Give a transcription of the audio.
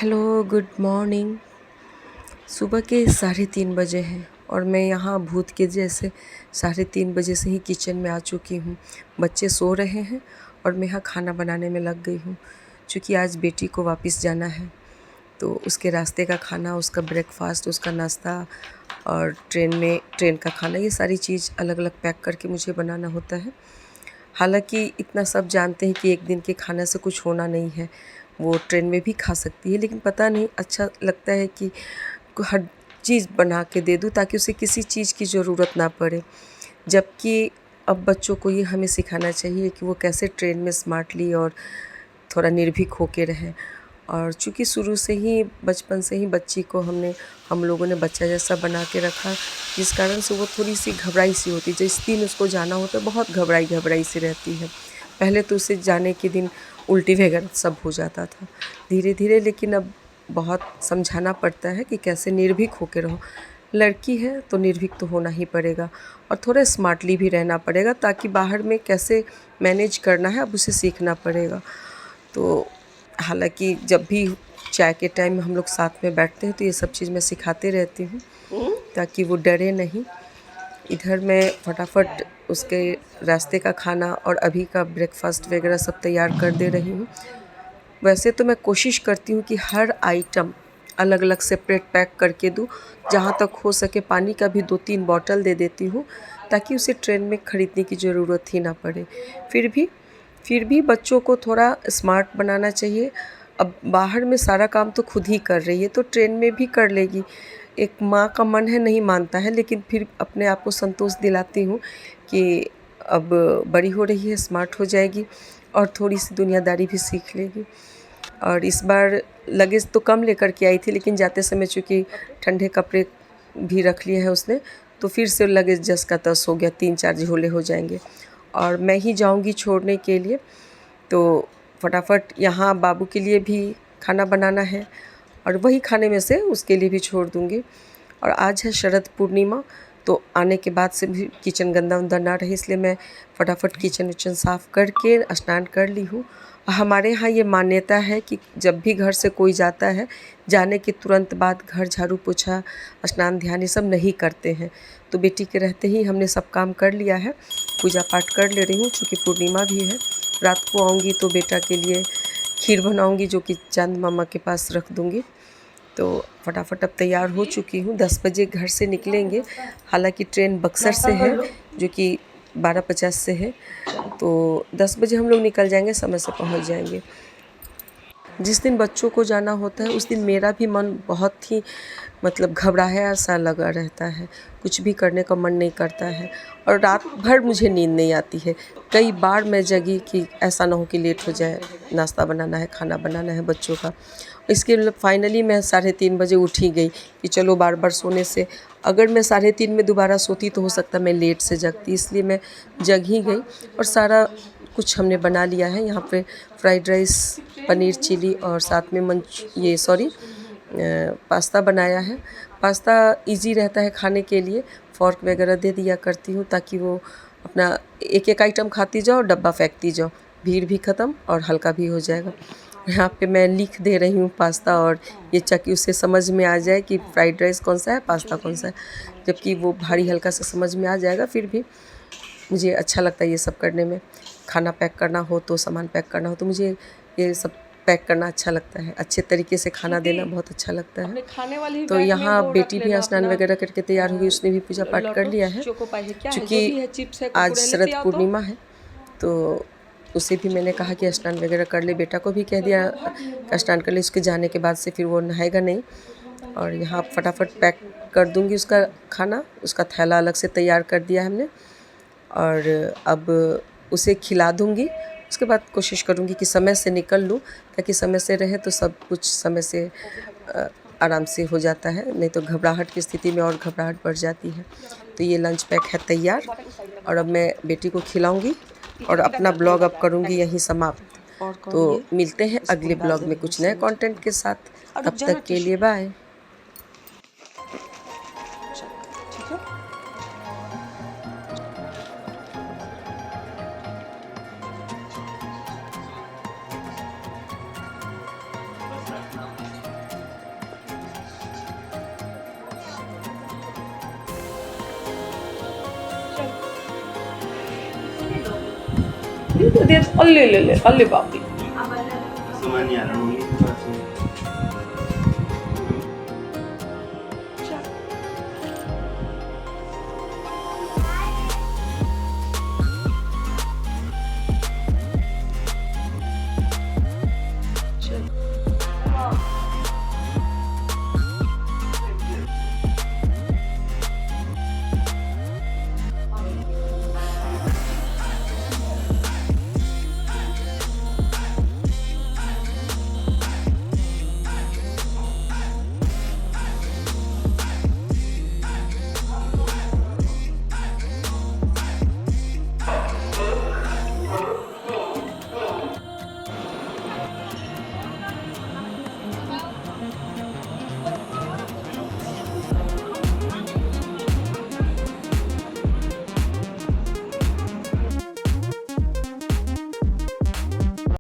Hello, good morning. सुबह के 3:30 बजे हैं और मैं यहाँ भूत के जैसे 3:30 बजे से ही किचन में आ चुकी हूँ। बच्चे सो रहे हैं और मैं यहाँ खाना बनाने में लग गई हूँ। चूँकि आज बेटी को वापस जाना है तो उसके रास्ते का खाना, उसका ब्रेकफास्ट, उसका नाश्ता और ट्रेन का खाना, ये सारी चीज़ अलग अलग पैक करके मुझे बनाना होता है। हालांकि इतना सब जानते हैं कि एक दिन के खाने से कुछ होना नहीं है, वो ट्रेन में भी खा सकती है, लेकिन पता नहीं अच्छा लगता है कि हर चीज़ बना के दे दूँ ताकि उसे किसी चीज़ की ज़रूरत ना पड़े। जबकि अब बच्चों को ये हमें सिखाना चाहिए कि वो कैसे ट्रेन में स्मार्टली और थोड़ा निर्भीक होके रहें। और चूँकि शुरू से ही, बचपन से ही बच्ची को हम लोगों ने बच्चा जैसा बना के रखा, जिस कारण से वो थोड़ी सी घबराई सी होती। जिस दिन उसको जाना होता है बहुत घबराई सी रहती है। पहले तो उसे जाने के दिन उल्टी वगैरह सब हो जाता था धीरे धीरे, लेकिन अब बहुत समझाना पड़ता है कि कैसे निर्भीक होके रहो। लड़की है तो निर्भीक तो होना ही पड़ेगा और थोड़ा स्मार्टली भी रहना पड़ेगा, ताकि बाहर में कैसे मैनेज करना है अब उसे सीखना पड़ेगा। तो हालांकि जब भी चाय के टाइम हम लोग साथ में बैठते हैं तो ये सब चीज़ मैं सिखाते रहती हूँ ताकि वो डरे नहीं। इधर मैं फटाफट उसके रास्ते का खाना और अभी का ब्रेकफास्ट वगैरह सब तैयार कर दे रही हूँ। वैसे तो मैं कोशिश करती हूँ कि हर आइटम अलग अलग सेपरेट पैक करके दूँ। जहाँ तक हो सके पानी का भी 2-3 बॉटल दे देती हूँ ताकि उसे ट्रेन में ख़रीदने की ज़रूरत ही ना पड़े। फिर भी बच्चों को थोड़ा स्मार्ट बनाना चाहिए। अब बाहर में सारा काम तो खुद ही कर रही है तो ट्रेन में भी कर लेगी। एक माँ का मन है, नहीं मानता है, लेकिन फिर अपने आप को संतोष दिलाती हूँ कि अब बड़ी हो रही है, स्मार्ट हो जाएगी और थोड़ी सी दुनियादारी भी सीख लेगी। और इस बार लगेज तो कम लेकर के आई थी, लेकिन जाते समय चूँकि ठंडे कपड़े भी रख लिए हैं उसने, तो फिर से लगेज जस का तस हो गया, 3-4 झोले हो जाएंगे और मैं ही जाऊंगी छोड़ने के लिए। तो फटाफट यहाँ बाबू के लिए भी खाना बनाना है और वही खाने में से उसके लिए भी छोड़ दूँगी। और आज है शरद पूर्णिमा, तो आने के बाद से भी किचन गंदा उंदा ना रहे, इसलिए मैं फटाफट किचन विचन साफ़ करके स्नान कर ली हूँ। हमारे यहाँ ये मान्यता है कि जब भी घर से कोई जाता है, जाने के तुरंत बाद घर झाड़ू पोछा, स्नान ध्यान ये सब नहीं करते हैं। तो बेटी के रहते ही हमने सब काम कर लिया है, पूजा पाठ कर ले रही हूँ। चूँकि पूर्णिमा भी है, रात को आऊँगी तो बेटा के लिए खीर बनाऊँगी जो कि चांद मामा के पास रख दूँगी। तो फटाफट अब तैयार हो चुकी हूँ। 10 बजे घर से निकलेंगे। हालांकि ट्रेन बक्सर से है जो कि 12:50 से है, तो 10 बजे हम लोग निकल जाएंगे, समय से पहुँच जाएंगे। जिस दिन बच्चों को जाना होता है उस दिन मेरा भी मन बहुत ही घबराया सा लगा रहता है, कुछ भी करने का मन नहीं करता है और रात भर मुझे नींद नहीं आती है। कई बार मैं जगी कि ऐसा ना हो कि लेट हो जाए, नाश्ता बनाना है, खाना बनाना है बच्चों का। इसके लिए फाइनली मैं 3:30 बजे उठ ही गई कि चलो बार बार सोने से, अगर मैं 3:30 में दोबारा सोती तो हो सकता मैं लेट से जगती, इसलिए मैं जग ही गई और सारा कुछ हमने बना लिया है। यहाँ पे फ्राइड राइस, पनीर चिली और साथ में पास्ता बनाया है। पास्ता इजी रहता है खाने के लिए, फ़ॉर्क वगैरह दे दिया करती हूँ ताकि वो अपना एक एक आइटम खाती जाओ, डब्बा फेंकती जाओ, भीड़ भी ख़त्म और हल्का भी हो जाएगा। यहाँ पे मैं लिख दे रही हूँ पास्ता, और ये ताकि उसे समझ में आ जाए कि फ्राइड राइस कौन सा है, पास्ता कौन सा है, जबकि वो भारी हल्का से समझ में आ जाएगा। फिर भी मुझे अच्छा लगता है ये सब करने में। खाना पैक करना हो तो, सामान पैक करना हो तो मुझे ये सब पैक करना अच्छा लगता है। अच्छे तरीके से खाना देना बहुत अच्छा लगता है। तो यहाँ बेटी भी स्नान वगैरह करके तैयार हो गई, उसने भी पूजा पाठ कर लिया है। चूँकि आज शरद पूर्णिमा है तो उसे भी मैंने कहा कि स्नान वगैरह कर ले, बेटा को भी कह दिया कि स्नान कर ले, उसके जाने के बाद से फिर वो नहाएगा नहीं। और यहाँ फटाफट पैक कर दूँगी उसका खाना, उसका थैला अलग से तैयार कर दिया हमने और अब उसे खिला दूँगी। उसके बाद कोशिश करूँगी कि समय से निकल लूँ, ताकि समय से रहे तो सब कुछ समय से आराम से हो जाता है, नहीं तो घबराहट की स्थिति में और घबराहट बढ़ जाती है। तो ये लंच पैक है तैयार और अब मैं बेटी को खिलाऊँगी और अपना ब्लॉग अब करूँगी यहीं समाप्त। तो मिलते हैं अगले ब्लॉग में कुछ नए कंटेंट के साथ। तब तक के लिए बाय। तो देत अल्ले ले ले अल्ले Bapi Asumani ala nungin ko kasi